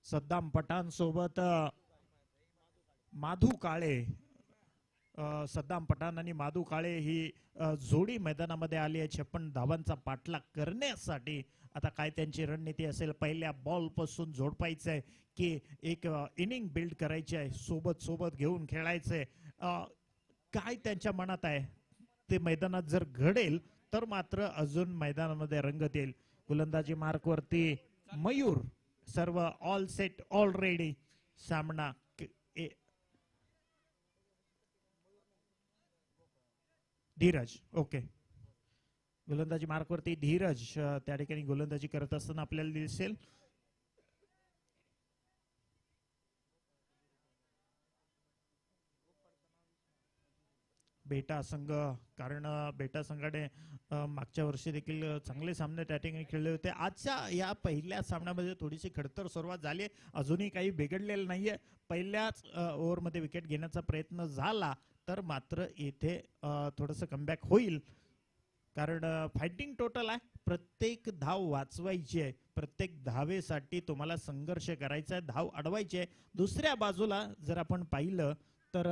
सद्दाम पठाण सोबत माधू काळे. सद्दाम पठाण आणि माधू काळे ही जोडी मैदानामध्ये आली आहे 56 धावांचा पाठलाग करण्यासाठी. आता काय त्यांची रणनीती असेल, पहिल्या बॉल पासून जोडपायचंय की एक इनिंग बिल्ड करायची आहे, सोबत घेऊन खेळायचंय, काय त्यांच्या मनात आहे ते मैदानात जर घडेल तर मात्र अजून मैदानामध्ये रंगत येईल. गोलंदाजी मार्क वरती मयूर. सर्व ऑल सेट ऑलरेडी. सामना धीरज. ओके. गोलंदाजी मार्कवरती धीरज त्या ठिकाणी गोलंदाजी करत असताना आपल्याला दिसेल. बेटा संघ, कारण बेटा संघाने मागच्या वर्षी देखील चांगले सामने त्या ठिकाणी खेळले होते. आजच्या या पहिल्या सामन्यामध्ये थोडीशी खडतर सुरुवात झाली. अजूनही काही बिघडलेलं नाहीये. पहिल्याच ओव्हरमध्ये विकेट घेण्याचा प्रयत्न झाला तर मात्र इथे थोडंसं कमबॅक होईल. कारण फायटिंग टोटल आहे. प्रत्येक धाव वाचवायची आहे. प्रत्येक धावेसाठी तुम्हाला संघर्ष करायचा आहे, धाव अडवायची आहे. दुसऱ्या बाजूला जर आपण पाहिलं तर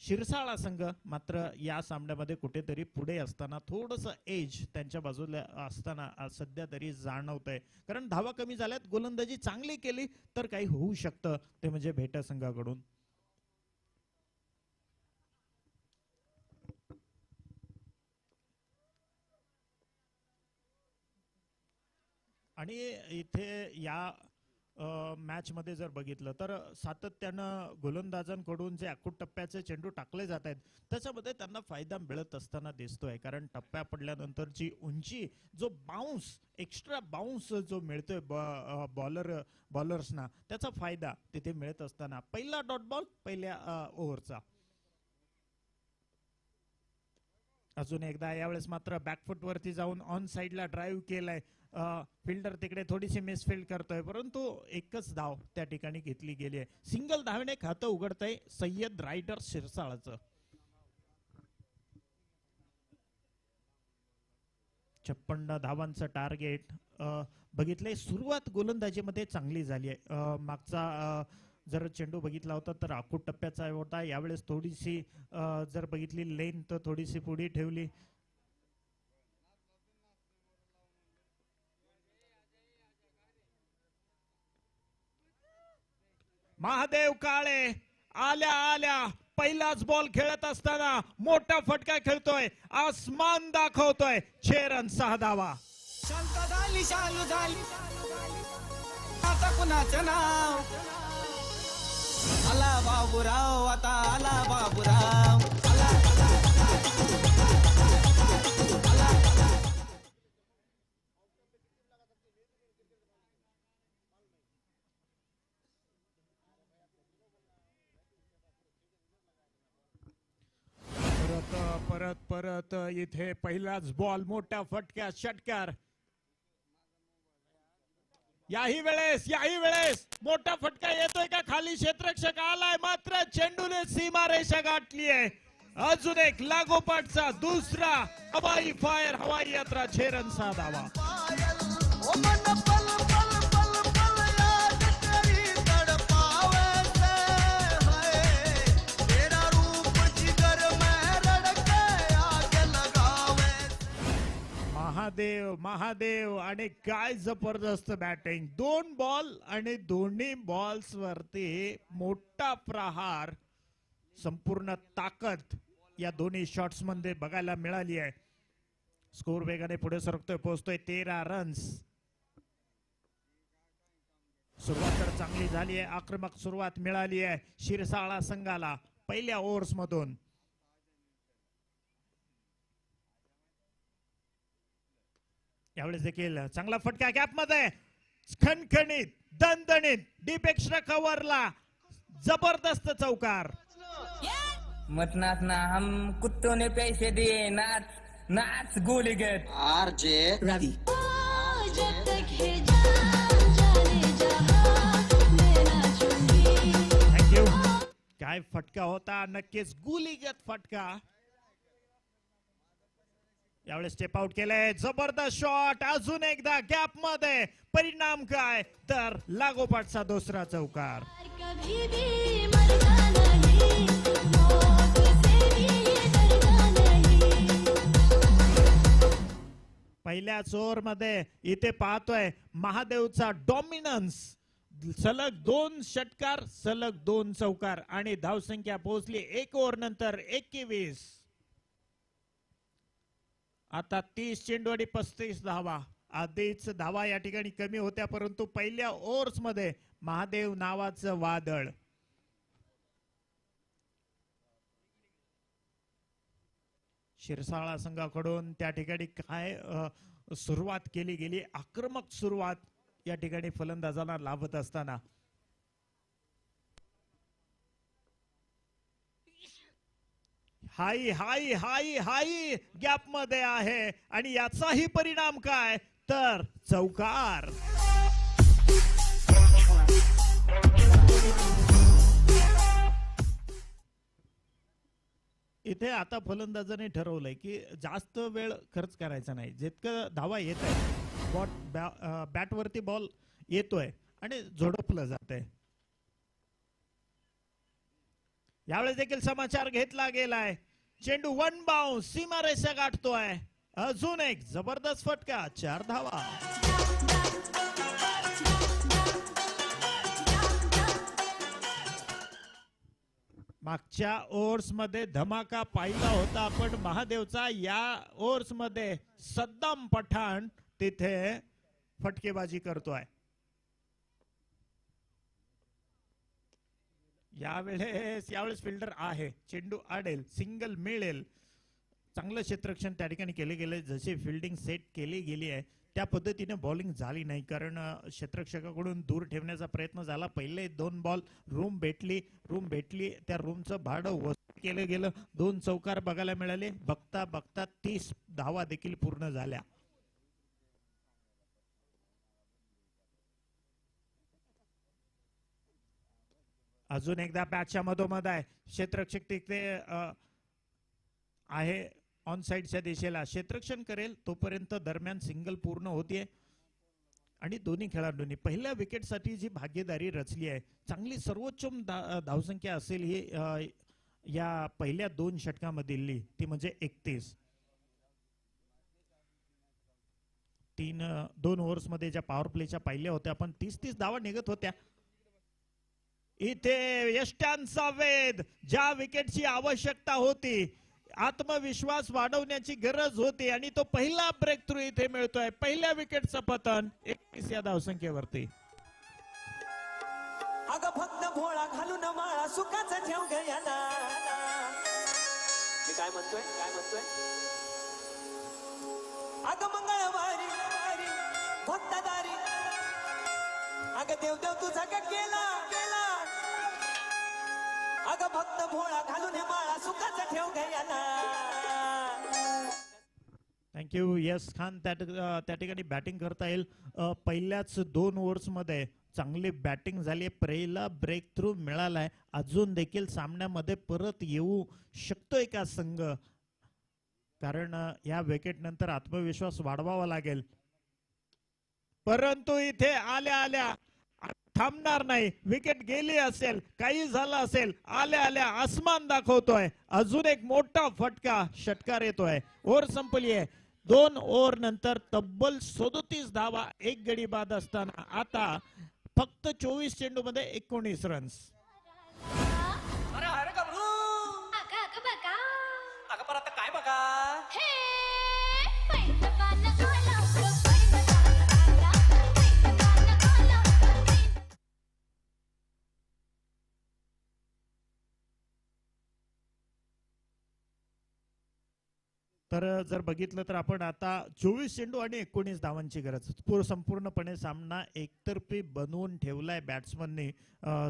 शिरसाळा संघ मात्र या सामन्यामध्ये कुठेतरी पुढे असताना थोडंसं एज त्यांच्या बाजूला असताना सध्या तरी जाणवतंय. कारण धावा कमी झाल्यात. गोलंदाजी चांगली केली तर काही होऊ शकतं, ते म्हणजे भेटा संघाकडून. आणि इथे या मॅच मध्ये जर बघितलं तर सातत्यानं गोलंदाजांकडून जे आखूड टप्प्याचे चेंडू टाकले जात आहेत त्याच्यामध्ये त्यांना फायदा मिळत असताना दिसतोय. कारण टप्प्या पडल्यानंतरची उंची, जो बाउन्स, एक्स्ट्रा बाउन्स जो मिळतोय बॉलर्सना, त्याचा फायदा तिथे मिळत असताना पहिला डॉट बॉल पहिल्या ओव्हरचा. अजून एकदा यावेळेस मात्र बॅकफुट वरती जाऊन ऑन साइडला ड्राईव्ह केलाय. फिल्डर तिकडे थोडीशी मिसफिल्ड करतोय, परंतु एकच धाव त्या ठिकाणी घेतली गेली आहे. सिंगल धावेने खातं उघडतंय सय्यद रायडर शिरसाळाचं. 56 धावांचं टार्गेट बघितलंय. सुरुवात गोलंदाजीमध्ये चांगली झाली आहे. मागचा जर चेंडू बघितला होता तर आखूड टप्प्याचा होता. यावेळेस थोडीशी जर बघितली लेंथ थोडीशी पुढे ठेवली. महादेव काळे आल्या आल्या पहिलाच बॉल खेळत असताना मोठा फटका खेळतोय, आसमान दाखवतोय. 6 रन 6 धावा. शांत झाली शालू झाली आता कुणाचं नाव आला बाबूराव आता आला बाबूराव परत परत इथे पहिलाच बॉल मोठा फटका षटकार. याही वेळेस मोठा फटका येतोय का? खाली क्षेत्ररक्षक आलाय, मात्र चेंडूने सीमारेषा गाठली आहे. अजून एक लागोपाठचा दुसरा हवाई फायर, हवाई यात्रा. 6 रन 6 धावा. ओ मन पल पल पल पल याद तेरी तड़पावे से है तेरा रूप जिगर में रड़के आग लगावे. महादेव आणि काय जबरदस्त बॅटिंग. 2 बॉल आणि दोन्ही बॉल्स वरती मोठा प्रहार, संपूर्ण ताकद या दोन्ही शॉट्स मध्ये बघायला मिळाली आहे. स्कोर वेगाने पुढे सरकतोय, पोहोचतोय 13 रन्स. सुरुवात तर चांगली झाली आहे, आक्रमक सुरुवात मिळाली आहे शिरसाळा संघाला पहिल्या ओव्हर्स मधून. यावेळेस देखील चांगला फटका गॅप मध्ये, खणखणीत दणदणीत डीप एक्स्ट्रा कव्हरला जबरदस्त चौकार. मत नाचना, हम कुत्तों ने पैसे दिए, नाच नाच गोलीगत. आरजे रवि जब तक है जान जाने जहां मैं नाचूंगी. थँक्यू. काय फटका होता, नक्कीच गुलीगत फटका. यावेळेस स्टेप आउट केलंय, जबरदस्त शॉट. अजून एकदा गॅप मध्ये, परिणाम काय तर लागोपाठचा दुसरा चौकार. कभी भी मरना नहीं मौत से भी डरना नहीं. पहिल्याच ओव्हर मध्ये इथे पाहतोय महादेवचा डॉमिनन्स. सलग 2 षटकार, सलग 2 चौकार आणि धावसंख्या पोहोचली 1 ओव्हर नंतर 21. आता 30 चेंडू आणि 35 धावा. आधीच धावा या ठिकाणी कमी होत्या, परंतु पहिल्या ओव्हर्स मध्ये महादेव नावाचं वादळ. शिरसाळा संघाकडून त्या ठिकाणी काय सुरुवात केली गेली, आक्रमक सुरुवात या ठिकाणी फलंदाजांना लाभत असताना. हाई हाई हाई हाई गॅप मध्ये आहे आणि याचाही परिणाम काय तर चौकार. इथे आता फलंदाजाने ठरवलंय की जास्त वेळ खर्च करायचा नाही. जितकं धावा येत आहे, बॅट वरती बॉल येतोय आणि झोडपलं जात आहे. यावेळेस देखील समाचार घेतला गेलाय. चेंडू 1 बाउन्स, सीमारेषा गाठतोय. अजून एक जबरदस्त फटका, 4 धावा. मागच्या ओव्हर्स मध्ये धमाका पाहिला होता आपण महादेवचा. या ओव्हर्स मध्ये सद्दाम पठाण तिथे फटकेबाजी करतोय. यावेळेस फिल्डर आहे, चेंडू आडेल, सिंगल मिळेल. चांगलं क्षेत्ररक्षण त्या ठिकाणी केले गेले. जशी फिल्डिंग सेट केली गेली आहे त्या पद्धतीने बॉलिंग झाली नाही, कारण क्षेत्ररक्षकाकडून दूर ठेवण्याचा प्रयत्न झाला. पहिले 2 बॉल रूम भेटली, त्या रूमचं भाडं वसूल केलं गेलं. 2 चौकार बघायला मिळाले. बघता बघता 30 धावा देखील पूर्ण झाल्या. अजून एकदा बॅटच्या मधोमध आहे. क्षेत्ररक्षक तिथे आहे ऑन साइडच्या दिशेला, क्षेत्ररक्षण करेल तोपर्यंत दरम्यान सिंगल पूर्ण होतीये आणि दोन्ही खेळाडूंनी पहिल्या विकेटसाठी जी भागीदारी रचली आहे, चांगली सर्वोच्च धावसंख्या असेल ही या पहिल्या 2 षटकामधील, ती म्हणजे 31. 2 ओव्हर्स मध्ये ज्या पॉवर प्लेच्या पाहिल्या होत्या आपण 30-30 धावा निघत होत्या. इथे यष्ट्यांचा वेध, ज्या विकेटची आवश्यकता होती, आत्मविश्वास वाढवण्याची गरज होती आणि तो पहिला ब्रेक थ्रू इथे मिळतोय. पहिल्या विकेटचं पतन 31 या धावसंख्येवरती. अगं भक्त भोळा घालून माळा सुखाचं ठेव गयाला. मी काय म्हणतोय अगं मंगळवारी भक्तदारी, अगं देव तुझा का केला अगं भक्त भोळा घालून माळा सुखाचं ठेव गयाला. थँक्यू. यस खान त्या ठिकाणी बॅटिंग करता येईल. पहिल्याच 2 ओव्हर्स मध्ये चांगली बॅटिंग झाली. पहिला ब्रेक थ्रू मिळालाय. अजून देखील सामन्यामध्ये परत येऊ शकतोय का संघ, कारण या विकेट नंतर आत्मविश्वास वाढवावा लागेल. परंतु इथे आल्या थांबणार नाही. विकेट गेली असेल, काही झालं असेल, आल्या आसमान दाखवतोय. अजून एक मोठा फटका, षटकार येतोय. ओव्हर संपली आहे. 2 ओव्हर नंतर तब्बल 37 धावा, 1 गडी बाद असताना आता फक्त 24 चेंडूमध्ये 19 रन्स. अरे गबरू आका आका बका अगं पर आता काय बघा हे पैलवान आला ग पैलवान आला. तर जर बघितलं तर आपण आता 24 चेंडू आणि 19 धावांची गरज. संपूर्णपणे सामना एकतर्फी बनवून ठेवलाय बॅट्समनने.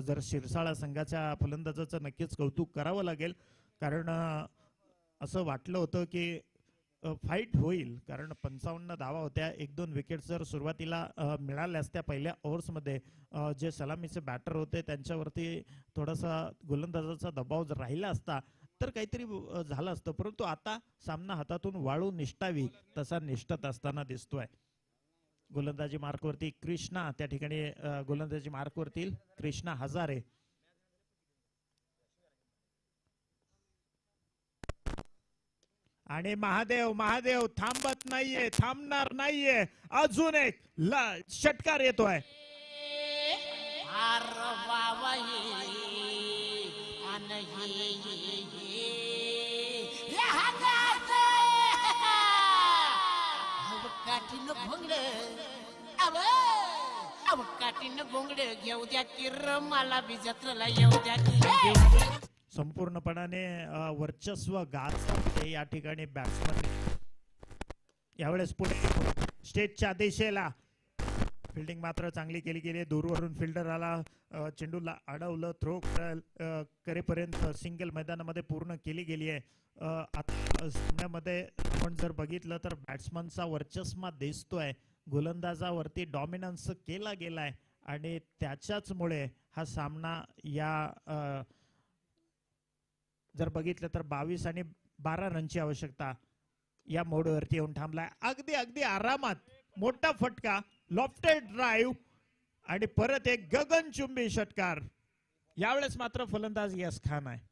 जर शिरसाळा संघाच्या फलंदाजाचं नक्कीच कौतुक करावं लागेल, कारण असं वाटलं होतं की फाईट होईल, कारण 55 धावा होत्या. 1-2 विकेट जर सुरुवातीला मिळाल्या असत्या पहिल्या ओव्हर्समध्ये, जे सलामीचे बॅटर होते त्यांच्यावरती थोडासा गोलंदाजाचा दबाव जर राहिला असता तर काहीतरी झालं असतं. परंतु आता सामना हातातून वाळू निष्ठावी तसा निष्ठत असताना दिसतोय. गोलंदाजी मार्कवरती कृष्णा, त्या ठिकाणी गोलंदाजी मार्कवरती कृष्णा हजारे. आणि महादेव थांबत नाहीये, थांबणार नाहीये. अजून एक षटकार येतोय. घेऊ द्या की मला बी जत्रेला येऊ द्या. संपूर्णपणाने वर्चस्व गाजते या ठिकाणी बॅट्समन. यावेळेस पुढे स्टेटच्या दिशेला फिल्डिंग मात्र चांगली केली गेली. दूरवरून फिल्डर आला, चेंडूला अडवलं, थ्रो करेपर्यंत सिंगल मैदानामध्ये पूर्ण केली गेली आहे. आता सामन्यामध्ये आपण जर बघितलं तर बॅट्समनचा वर्चस्व दिसतोय, गोलंदाजावरती डॉमिनन्स केला गेलाय आणि त्याच्याचमुळे हा सामना या जर बघितलं तर 22 आणि 12 रनची आवश्यकता या मोडवरती येऊन थांबलाय. अगदी आरामात मोठा फटका, लॉफ्टेड ड्राईव्ह आणि परत एक गगनचुंबी षटकार. यावेळेस मात्र फलंदाज यस खान आहे.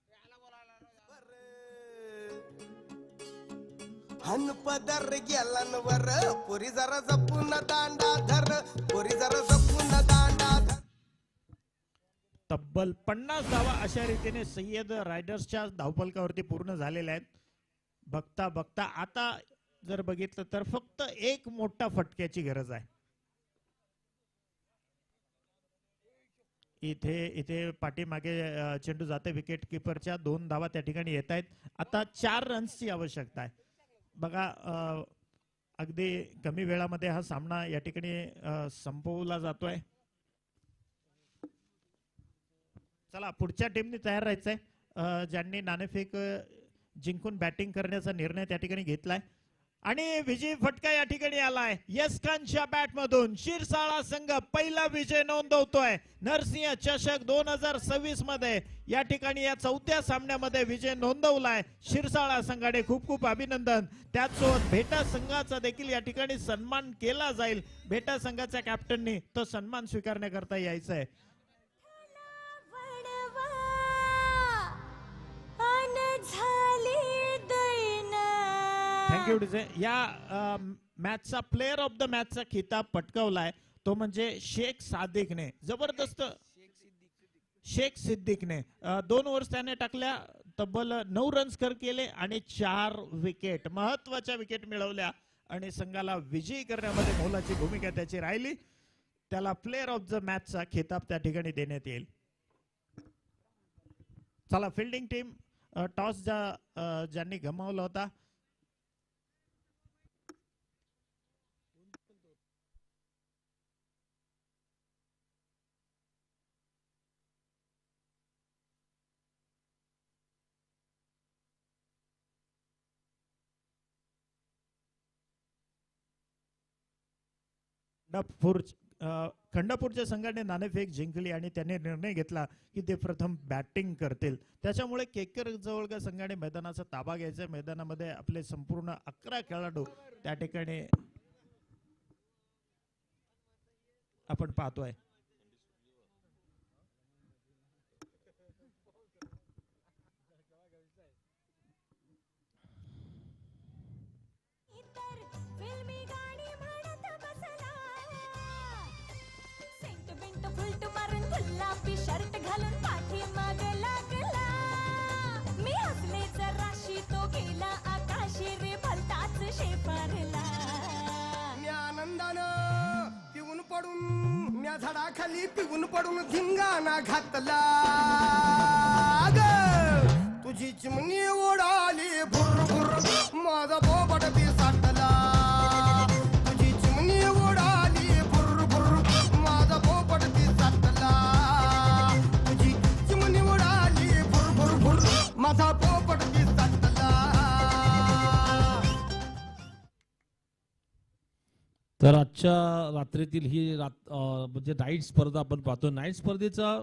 हन पदर गेलन वर पुरी जरा जपून दांडा धर, पुरी जरा जपून दांडा धर. तब्बल 50 धावा अशा रीतीने सय्यद रायडर्सच्या धावफलकावरती पूर्ण झालेल्या आहेत. बघता बघता आता जर बघितलं तर फक्त एक मोठा फटक्याची गरज आहे. इथे पाठीमागे चेंडू जाते, विकेट किपरच्या 2 धावा त्या ठिकाणी येत आहेत. आता 4 रन्सची आवश्यकता आहे. बघा अगदी कमी वेळामध्ये हा सामना या ठिकाणी संपवला जातोय. चला पुढच्या टीमनी तयार राहायचंय. ज्यांनी नाणेफेक जिंकून बॅटिंग करण्याचा निर्णय त्या ठिकाणी घेतलाय आणि विजयी फटका या ठिकाणी आलाय. यस खानच्या बॅट मधून शिरसाळा संघ पहिला विजय नोंदवतोय. नरसिंह चषक 2026 मध्ये या ठिकाणी या चौथ्या सामन्यामध्ये विजय नोंदवलाय शिरसाळा संघाने. खूप खूप अभिनंदन. त्याचसोबत भेटा संघाचा देखील या ठिकाणी सन्मान केला जाईल. भेटा संघाच्या कॅप्टननी तो सन्मान स्वीकारण्याकरता यायचंय. Thank you DJ. या मॅचचा प्लेअर ऑफ द मॅचचा खिताब पटकावलाय तो म्हणजे शेख सादिकने. जबरदस्त शेख सिद्दीकने 2 ओव्हर्स त्याने टाकल्या, तब्बल 9 रन्स केले आणि 4 विकेट महत्वाच्या विकेट मिळवल्या आणि संघाला विजयी करण्यामध्ये मोलाची भूमिका त्याची राहिली. त्याला प्लेअर ऑफ द मॅचचा खिताब त्या ठिकाणी देण्यात येईल. चला फिल्डिंग टीम टॉस ज्यांनी गमावला होता खंडापूरच्या संघाने नाणेफेक जिंकली आणि त्याने निर्णय घेतला की ते प्रथम बॅटिंग करतील. त्याच्यामुळे केकर जवळगा संघाने मैदानाचा ताबा घ्यायचा. मैदानामध्ये आपले संपूर्ण 11 खेळाडू त्या ठिकाणी आपण पाहतोय. शर्ट घालून पाठी माग लागला. मी हसले जराशी तो गेला आकाशी रे भलताच शेफारला. मी आनंदानं पिऊन पडून म्या झाडाखाली पिऊन पडून धिंगाणा घातला ग. तुझी चिमणी ओढाली भुर भुर माझा बोबट बी साठला. तुझी चिमणी ओढाली भुर भुर माझा बोबट बी साठला. तुझी चिमणी ओढाली भुर भुर भुर माझा बोबट बी साठला. तर आजच्या रात्रीतील ही म्हणजे नाईट स्पर्धा आपण पाहतो. नाईट स्पर्धेचा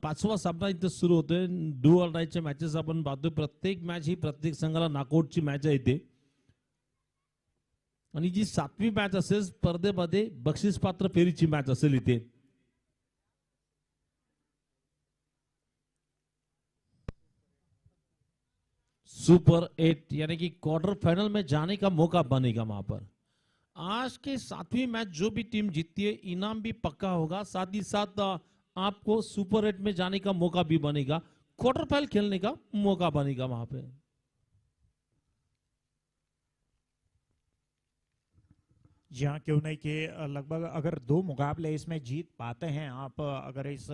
5वा सामना इथं सुरू होतोय. डू ऑर डायच्या मॅचेस आपण पाहतोय. प्रत्येक मॅच ही प्रत्येक संघाला नॉकआउटची मॅच आहे इथे आणि जी 7वी मॅच असेल स्पर्धेमध्ये बक्षीस पात्र फेरीची मॅच असेल इथे. सुपर 8 यानी कि क्वार्टर फाइनल में जाने का मौका बनेगा वहां पर. आज के 7वीं मैच जो भी टीम जीतती है इनाम भी पक्का होगा, साथ ही साथ आपको सुपर 8 में जाने का मौका भी बनेगा, क्वार्टर फाइनल खेलने का मौका बनेगा वहां पे. जी हाँ, क्यों नहीं कि लगभग अगर 2 मुकाबले इसमें जीत पाते हैं आप, अगर इस